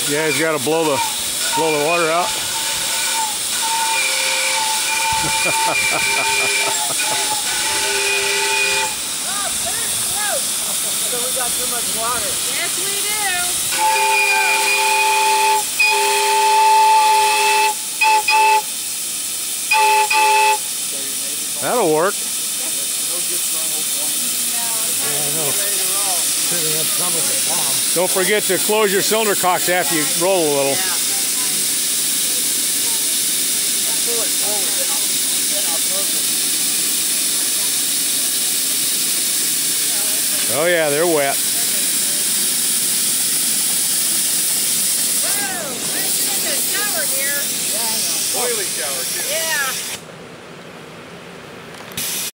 Yeah, he's got to blow the water out. So we got too much water. Yes, we do. That'll work. Don't forget to close your cylinder cocks after you roll a little. Pull it forward, then I'll close it. Oh yeah, they're wet. Whoa, nice in the shower, dear. Yeah, I know. Oily shower too. Yeah.